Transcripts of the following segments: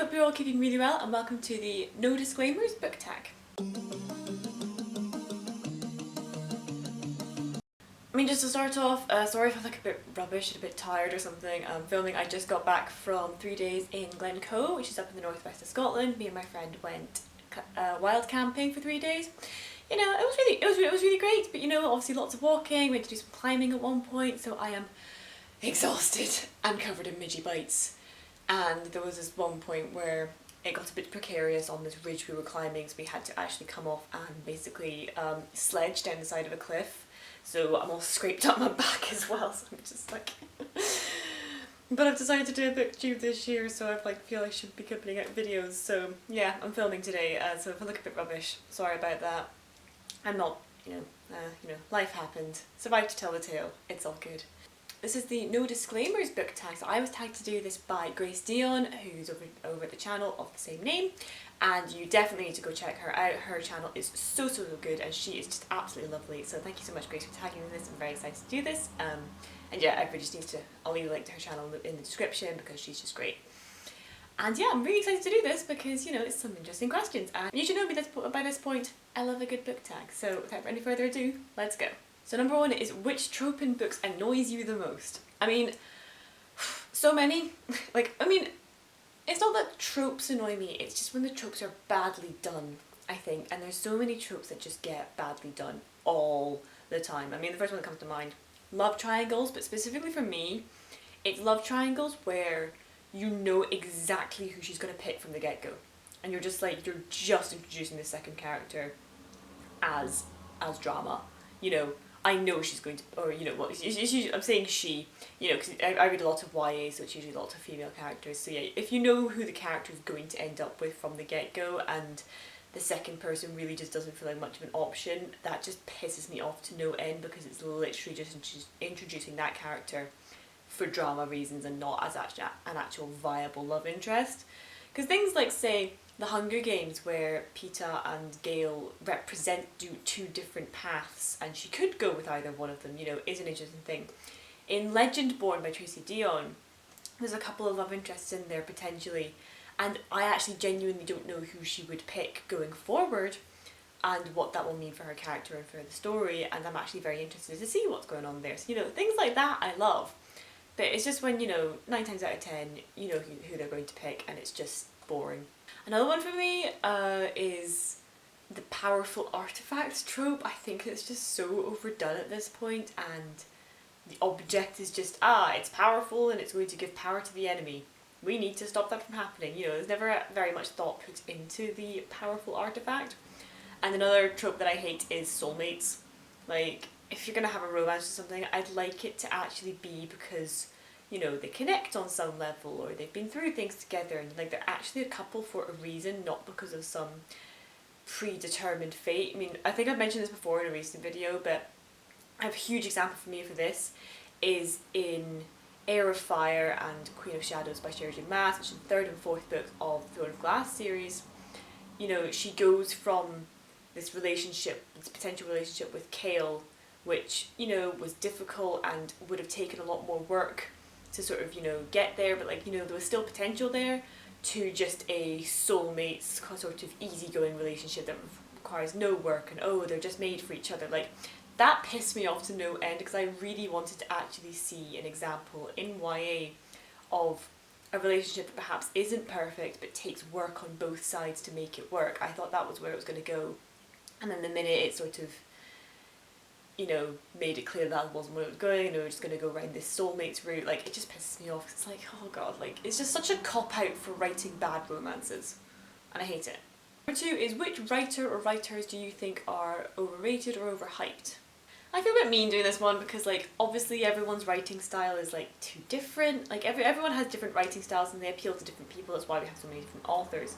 hope you're all keeping really well and welcome to the No Disclaimers book tag. I mean, just to start off, sorry if I look a bit rubbish and a bit tired or something. I'm filming. I just got back from 3 days in Glencoe, which is up in the northwest of Scotland. Me and my friend went wild camping for 3 days. You know, it was really great, but you know, obviously lots of walking. We had to do some climbing at one point, so I am exhausted and covered in midgy bites. And there was this one point where it got a bit precarious on this ridge we were climbing, so we had to actually come off and basically sledge down the side of a cliff. So I'm all scraped up my back as well, so I'm just like... But I've decided to do a booktube this year, so I feel I should be putting out videos. So yeah, I'm filming today, so if I look a bit rubbish, sorry about that. I'm not, life happened. Survived to tell the tale. It's all good. This is the No Disclaimers book tag. So I was tagged to do this by Grace Dion, who's over at the channel of the same name, and you definitely need to go check her out. Her channel is so good and she is just absolutely lovely. So thank you so much, Grace, for tagging me in this. I'm very excited to do this. And yeah, everybody just needs to, I'll leave a link to her channel in the description because she's just great. And yeah, I'm really excited to do this because, you know, it's some interesting questions. And you should know me by this point, I love a good book tag. So without any further ado, let's go. So number one is, which trope in books annoys you the most? I mean, so many. It's not that tropes annoy me, it's just when the tropes are badly done, I think. And there's so many tropes that just get badly done all the time. I mean, the first one that comes to mind, love triangles, but specifically for me, it's love triangles where you know exactly who she's going to pick from the get-go. And you're just introducing the second character as drama, you know. I know she's going to, or you know what, I'm saying she, you know, because I read a lot of YA, so it's usually lots of female characters, so yeah, if you know who the character is going to end up with from the get-go and the second person really just doesn't feel like much of an option, that just pisses me off to no end because it's literally just introducing that character for drama reasons and not as an actual viable love interest. Because things like, say, The Hunger Games, where Peeta and Gale represent two different paths and she could go with either one of them, you know, is an interesting thing. In Legend Born by Tracy Deonn, there's a couple of love interests in there potentially, and I actually genuinely don't know who she would pick going forward and what that will mean for her character and for the story, and I'm actually very interested to see what's going on there. So, you know, things like that I love. But it's just when, you know, 9 times out of 10, you know who they're going to pick and it's just boring. Another one for me is the powerful artifact trope. I think it's just so overdone at this point, and the object is just, it's powerful and it's going to give power to the enemy. We need to stop that from happening. You know, there's never very much thought put into the powerful artifact. And another trope that I hate is soulmates. Like, if you're going to have a romance or something, I'd like it to actually be because, you know, they connect on some level or they've been through things together and like they're actually a couple for a reason, not because of some predetermined fate. I mean, I think I've mentioned this before in a recent video, but I have a huge example for me for this is in Heir of Fire and Queen of Shadows by Sarah J Maas, which is the 3rd and 4th book of the Throne of Glass series. You know, she goes from this relationship, this potential relationship with Chaol, which, you know, was difficult and would have taken a lot more work to sort of, you know, get there, but like, you know, there was still potential there, to just a soulmate sort of easygoing relationship that requires no work and they're just made for each other. Like, that pissed me off to no end because I really wanted to actually see an example in YA of a relationship that perhaps isn't perfect but takes work on both sides to make it work. I thought that was where it was going to go, and then the minute it sort of, you know, made it clear that wasn't where it was going and we were just going to go around this soulmates route, like, it just pisses me off. It's like, oh god, like, it's just such a cop-out for writing bad romances, and I hate it. Number 2 is, which writer or writers do you think are overrated or overhyped? I feel a bit mean doing this one because, like, obviously everyone's writing style is like too different. Like, everyone has different writing styles and they appeal to different people. That's why we have so many different authors.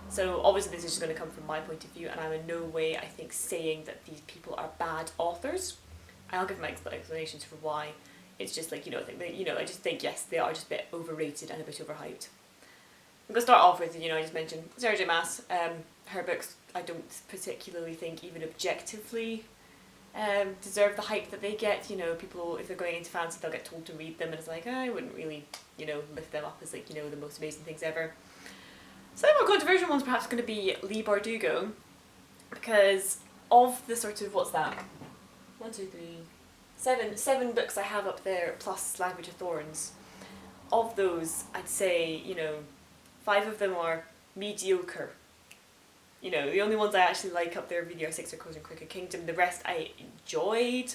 So obviously this is just going to come from my point of view, and I'm in no way, I think, saying that these people are bad authors. And I'll give my explanations for why. It's just like, you know, I just think, yes, they are just a bit overrated and a bit overhyped. I'm going to start off with, you know, I just mentioned Sarah J Maas. Her books, I don't particularly think even objectively deserve the hype that they get. You know, people, if they're going into fantasy, they'll get told to read them and it's like, I wouldn't really, you know, lift them up as like, you know, the most amazing things ever. Some more controversial ones perhaps going to be Leigh Bardugo, because of the sort of, what's that? 1, 2, 3, 7 books I have up there, plus Language of Thorns. Of those, I'd say, 5 of them are mediocre. The only ones I actually like up there really are Six of Crows and Crooked Kingdom. The rest I enjoyed,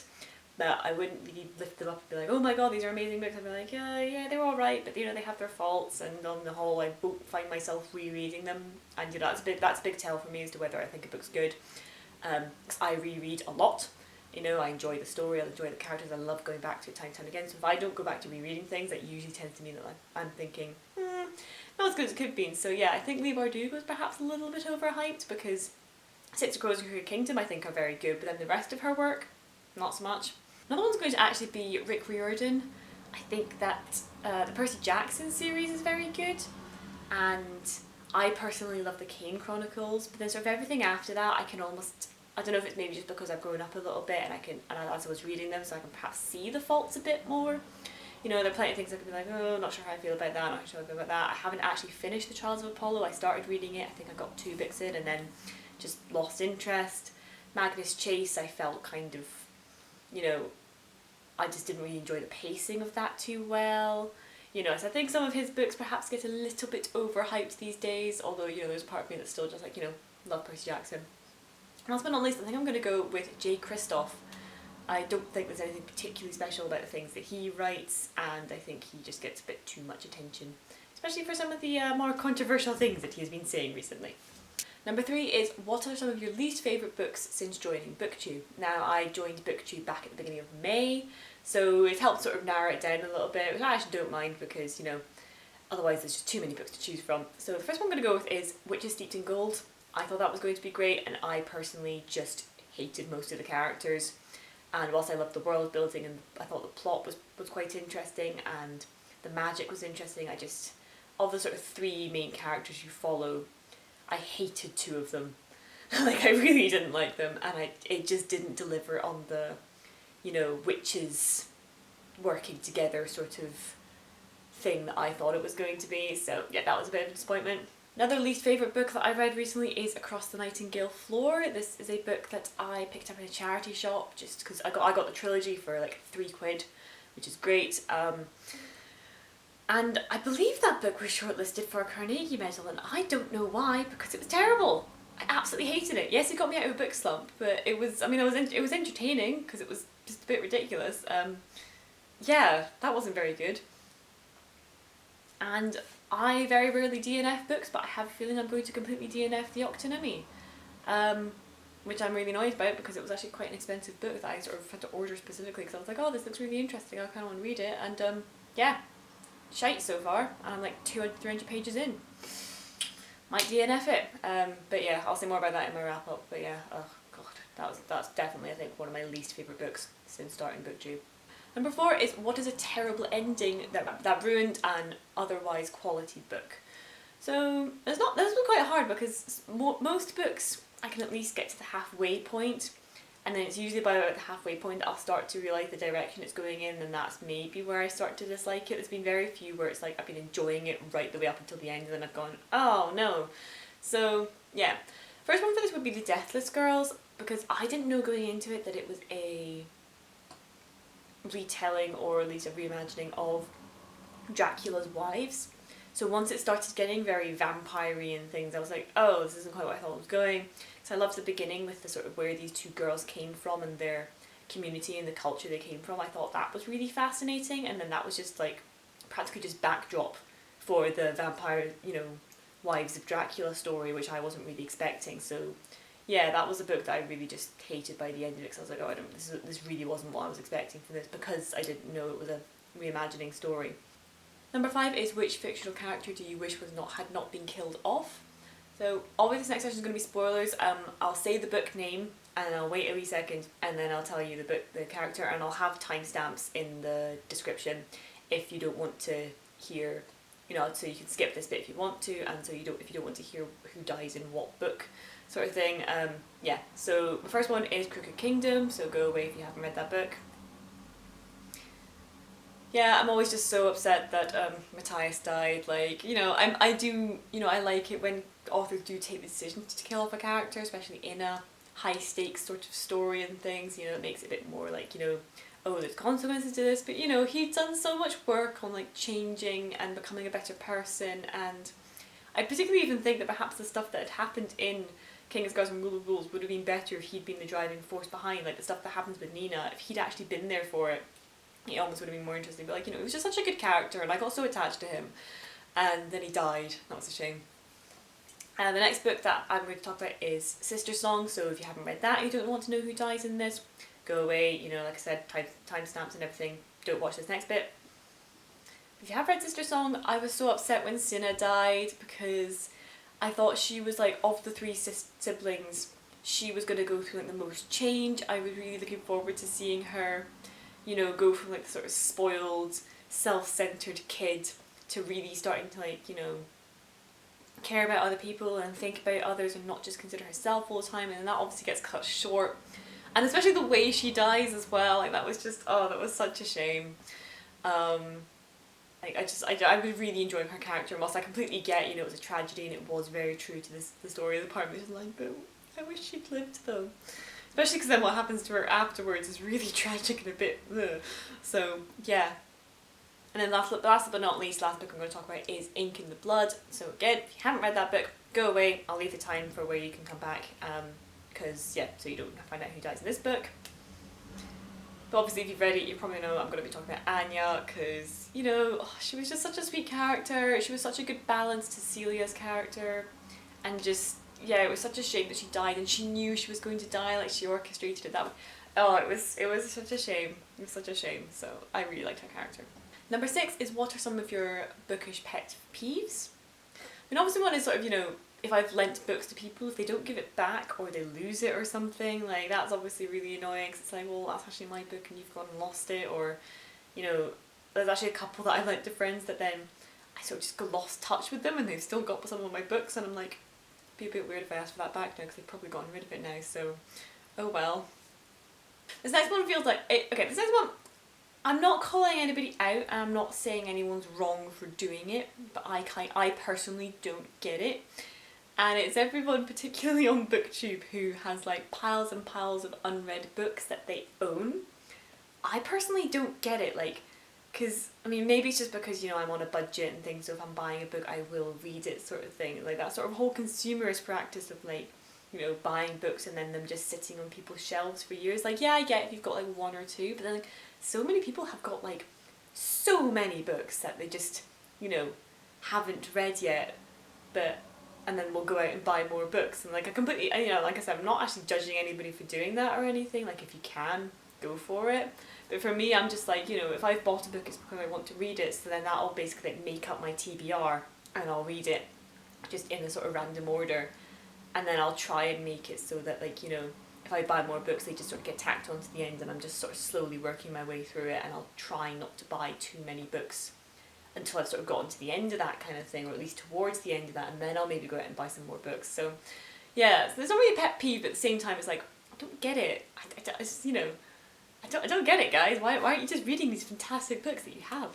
but I wouldn't really lift them up and be like, oh my god, these are amazing books. I'd be like, yeah, they're alright, but they have their faults, and on the whole I won't find myself rereading them, and that's a big tell for me as to whether I think a book's good. 'Cause I reread a lot. I enjoy the story, I enjoy the characters, I love going back to it time and time again, so if I don't go back to rereading things, that usually tends to mean that I'm thinking, not as good as it could have been. So yeah, I think Leigh Bardugo is perhaps a little bit overhyped, because Six of Crows and Crooked Kingdom I think are very good, but then the rest of her work, not so much. Another one's going to actually be Rick Riordan. I think that the Percy Jackson series is very good, and I personally love the Kane Chronicles, but then sort of everything after that I can almost, I don't know if it's maybe just because I've grown up a little bit and as I was reading them, so I can perhaps see the faults a bit more. There are plenty of things I could be like, oh, not sure how I feel about that, not sure how I feel about that. I haven't actually finished The Trials of Apollo. I started reading it, I think I got 2 books in and then just lost interest. Magnus Chase, I felt kind of, I just didn't really enjoy the pacing of that too well. So I think some of his books perhaps get a little bit overhyped these days, although, there's a part of me that's still just like, love Percy Jackson. And last but not least, I think I'm going to go with Jay Kristoff. I don't think there's anything particularly special about the things that he writes, and I think he just gets a bit too much attention, especially for some of the more controversial things that he has been saying recently. Number 3 is, what are some of your least favourite books since joining BookTube? Now, I joined BookTube back at the beginning of May, so it helped sort of narrow it down a little bit, which I actually don't mind because, otherwise there's just too many books to choose from. So the first one I'm going to go with is Witches Steeped in Gold. I thought that was going to be great, and I personally just hated most of the characters. And whilst I loved the world building and I thought the plot was quite interesting and the magic was interesting, of the sort of 3 main characters you follow, I hated 2 of them. I really didn't like them, and it just didn't deliver on the, witches working together sort of thing that I thought it was going to be. So yeah, that was a bit of a disappointment. Another least favourite book that I read recently is Across the Nightingale Floor. This is a book that I picked up in a charity shop just because I got the trilogy for like £3, which is great. And I believe that book was shortlisted for a Carnegie Medal, and I don't know why, because it was terrible. I absolutely hated it. Yes, it got me out of a book slump, but it was entertaining because it was just a bit ridiculous. Yeah, that wasn't very good. And I very rarely DNF books, but I have a feeling I'm going to completely DNF The Octonemy, which I'm really annoyed about because it was actually quite an expensive book that I sort of had to order specifically because I was like, oh, this looks really interesting, I kind of want to read it, and yeah, shite so far, and I'm like 200-300 pages in. Might DNF it, but yeah, I'll say more about that in my wrap up, but yeah, oh god, that's definitely, I think, one of my least favourite books since starting BookTube. Number 4 is, what is a terrible ending that ruined an otherwise quality book? So this has been quite hard because most books I can at least get to the halfway point, and then it's usually by about the halfway point that I'll start to realise the direction it's going in, and that's maybe where I start to dislike it. There's been very few where it's like I've been enjoying it right the way up until the end and then I've gone, oh no. So yeah, first one for this would be The Deathless Girls, because I didn't know going into it that it was a retelling, or at least a reimagining, of Dracula's wives. So once it started getting very vampire-y and things, I was like, oh, this isn't quite what I thought it was going. So I loved the beginning with the sort of where these 2 girls came from and their community and the culture they came from. I thought that was really fascinating, and then that was just like practically just backdrop for the vampire, wives of Dracula story, which I wasn't really expecting. So yeah, that was a book that I really just hated by the end of it, because I was like, oh, this really wasn't what I was expecting from this, because I didn't know it was a reimagining story. Number 5 is, which fictional character do you wish had not been killed off? So obviously this next section is going to be spoilers. I'll say the book name and I'll wait a wee second and then I'll tell you the character, and I'll have timestamps in the description if you don't want to hear, so you can skip this bit if you want to, and if you don't want to hear who dies in what book, sort of thing. Yeah, so the first one is Crooked Kingdom, so go away if you haven't read that book. Yeah, I'm always just so upset that Matthias died. Like, I do, I like it when authors do take the decision to kill off a character, especially in a high stakes sort of story and things. It makes it a bit more like, oh, there's consequences to this. But he'd done so much work on like changing and becoming a better person, and I particularly even think that perhaps the stuff that had happened in King of Scars and Rule of Rules would have been better if he'd been the driving force behind, like the stuff that happens with Nina. If he'd actually been there for it, it almost would have been more interesting. But like, he was just such a good character, and I got so attached to him. And then he died. That was a shame. And the next book that I'm going to talk about is Sistersong. So if you haven't read that, you don't want to know who dies in this, go away. Like I said, timestamps and everything. Don't watch this next bit. If you have read Sistersong, I was so upset when Cinna died, because I thought she was like, of the three siblings, she was going to go through like the most change. I was really looking forward to seeing her, go from like the sort of spoiled, self-centered kid to really starting to like, care about other people and think about others and not just consider herself all the time, and that obviously gets cut short. And especially the way she dies as well, like that was just, that was such a shame. Like I was really enjoying her character, and whilst I completely get, it was a tragedy and it was very true to the story of the part, which is like, but I wish she'd lived though. Especially because then what happens to her afterwards is really tragic and a bit ugh. So yeah. And then last but not least, last book I'm going to talk about is Ink in the Blood. So again, if you haven't read that book, go away. I'll leave the time for where you can come back, because yeah, so you don't find out who dies in this book. But obviously if you've read it, you probably know I'm going to be talking about Anya, because, she was just such a sweet character. She was such a good balance to Celia's character, and just, yeah, it was such a shame that she died, and she knew she was going to die, like she orchestrated it that way. Oh, it was such a shame. It was such a shame, so I really liked her character. Number 6 is, what are some of your bookish pet peeves? I mean, obviously one is sort of, if I've lent books to people, if they don't give it back or they lose it or something, like that's obviously really annoying, because it's like, well, that's actually my book and you've gone and lost it. Or, there's actually a couple that I lent to friends that then I sort of just lost touch with them, and they've still got some of my books, and I'm like, it'd be a bit weird if I asked for that back now, because they've probably gotten rid of it now, so oh well. This next one feels like, okay, this next one, I'm not calling anybody out, and I'm not saying anyone's wrong for doing it, but I personally don't get it. And it's everyone, particularly on booktube, who has like piles and piles of unread books that they own. I personally don't get it, like, because, I mean, maybe it's just because, I'm on a budget and things, so if I'm buying a book, I will read it sort of thing. Like that sort of whole consumerist practice of like, buying books and then them just sitting on people's shelves for years. Like, yeah, I get if you've got like one or two, but then like, so many people have got like so many books that they just, haven't read yet, and then we'll go out and buy more books. And like, I completely, like I said, I'm not actually judging anybody for doing that or anything. Like, if you can, go for it. But for me, I'm just like, if I've bought a book, it's because I want to read it, so then that'll basically like make up my TBR, and I'll read it just in a sort of random order. And then I'll try and make it so that, like, if I buy more books, they just sort of get tacked onto the end, and I'm just sort of slowly working my way through it, and I'll try not to buy too many books until I've sort of gotten to the end of that kind of thing, or at least towards the end of that, and then I'll maybe go out and buy some more books. So yeah, so there's not really a pet peeve, but at the same time it's like, I don't get it. I don't get it, guys. Why aren't you just reading these fantastic books that you have?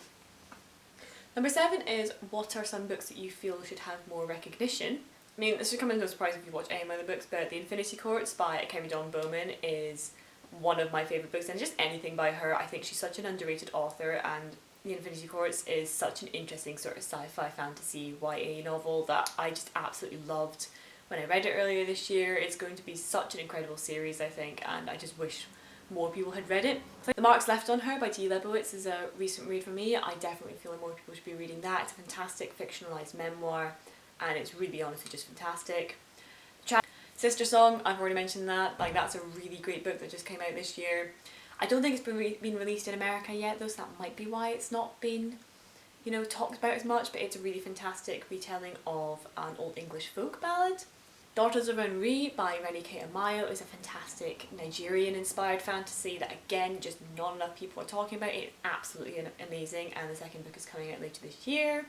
Number 7 is, what are some books that you feel should have more recognition? I mean, this should come as no surprise if you watch any of my other books, but The Infinity Courts by Kerry Dawn Bowman is one of my favourite books, and just anything by her. I think she's such an underrated author, and The Infinity Courts is such an interesting sort of sci-fi fantasy YA novel that I just absolutely loved when I read it earlier this year. It's going to be such an incredible series, I think, and I just wish more people had read it. The Marks Left on Her by Dee Lebowitz is a recent read for me. I definitely feel like more people should be reading that. It's a fantastic fictionalised memoir, and it's really honestly just fantastic. Sistersong, I've already mentioned that. Like, that's a really great book that just came out this year. I don't think it's been released in America yet though, so that might be why it's not been, talked about as much, but it's a really fantastic retelling of an old English folk ballad. Daughters of Unri by Renike Amayo is a fantastic Nigerian-inspired fantasy that, again, just not enough people are talking about. It's absolutely amazing, and the second book is coming out later this year.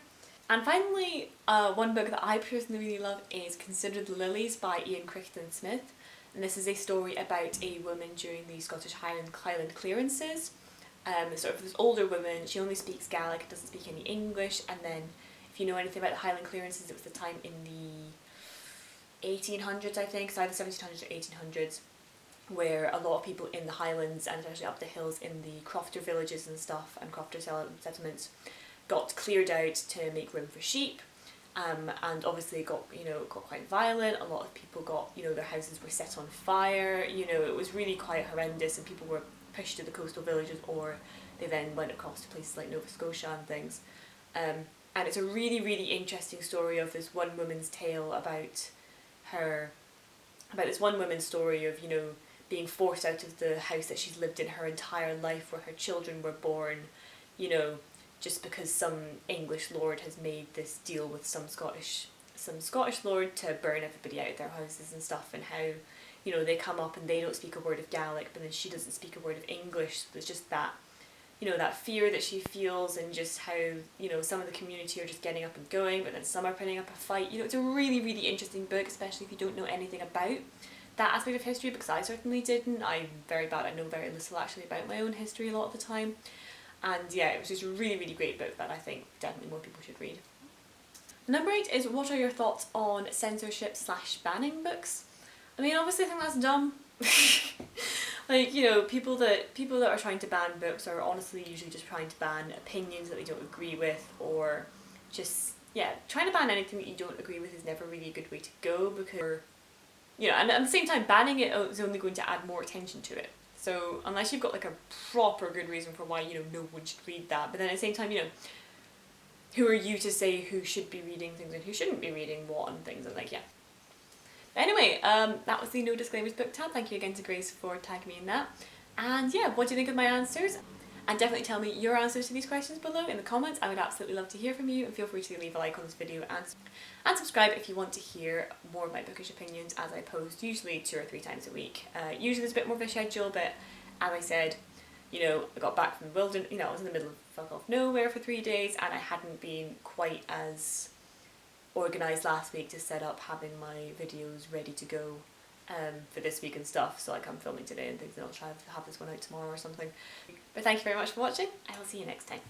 And finally, one book that I personally really love is Consider the Lilies by Ian Crichton Smith. And this is a story about a woman during the Scottish Highland clearances. Sort of this older woman, she only speaks Gaelic, doesn't speak any English, and then if you know anything about the Highland clearances, it was the time in the 1800s, I think, so either 1700s or 1800s, where a lot of people in the Highlands, and especially up the hills in the crofter villages and stuff, and crofter settlements, got cleared out to make room for sheep. And obviously it got quite violent. A lot of people got, their houses were set on fire. It was really quite horrendous, and people were pushed to the coastal villages, or they then went across to places like Nova Scotia and things. And it's a really, really interesting story of this one woman's tale about this one woman's story of, being forced out of the house that she's lived in her entire life, where her children were born, just because some English lord has made this deal with some Scottish lord to burn everybody out of their houses and stuff, and how, they come up and they don't speak a word of Gaelic, but then she doesn't speak a word of English. There's just that, that fear that she feels, and just how, some of the community are just getting up and going, but then some are putting up a fight. It's a really, really interesting book, especially if you don't know anything about that aspect of history, because I certainly didn't. I'm very bad. I know very little actually about my own history a lot of the time. And yeah, it was just a really, really great book that I think definitely more people should read. Number 8 is, what are your thoughts on censorship / banning books? I mean, obviously I think that's dumb. Like, people that are trying to ban books are honestly usually just trying to ban opinions that they don't agree with, or just, trying to ban anything that you don't agree with is never really a good way to go, because, and at the same time, banning it is only going to add more attention to it. So unless you've got like a proper good reason for why, no one should read that, but then at the same time, who are you to say who should be reading things and who shouldn't be reading what and things, and like, yeah. Anyway, that was the No Disclaimers book tab. Thank you again to Grace for tagging me in that. And yeah, what do you think of my answers? And definitely tell me your answers to these questions below in the comments. I would absolutely love to hear from you, and feel free to leave a like on this video and subscribe if you want to hear more of my bookish opinions, as I post usually 2 or 3 times a week. Usually there's a bit more of a schedule, but as I said, I got back from the wilderness, I was in the middle of fuck off nowhere for 3 days, and I hadn't been quite as organised last week to set up having my videos ready to go for this week and stuff. So like, I'm filming today and things, and I'll try to have this one out tomorrow or something. But thank you very much for watching. I will see you next time.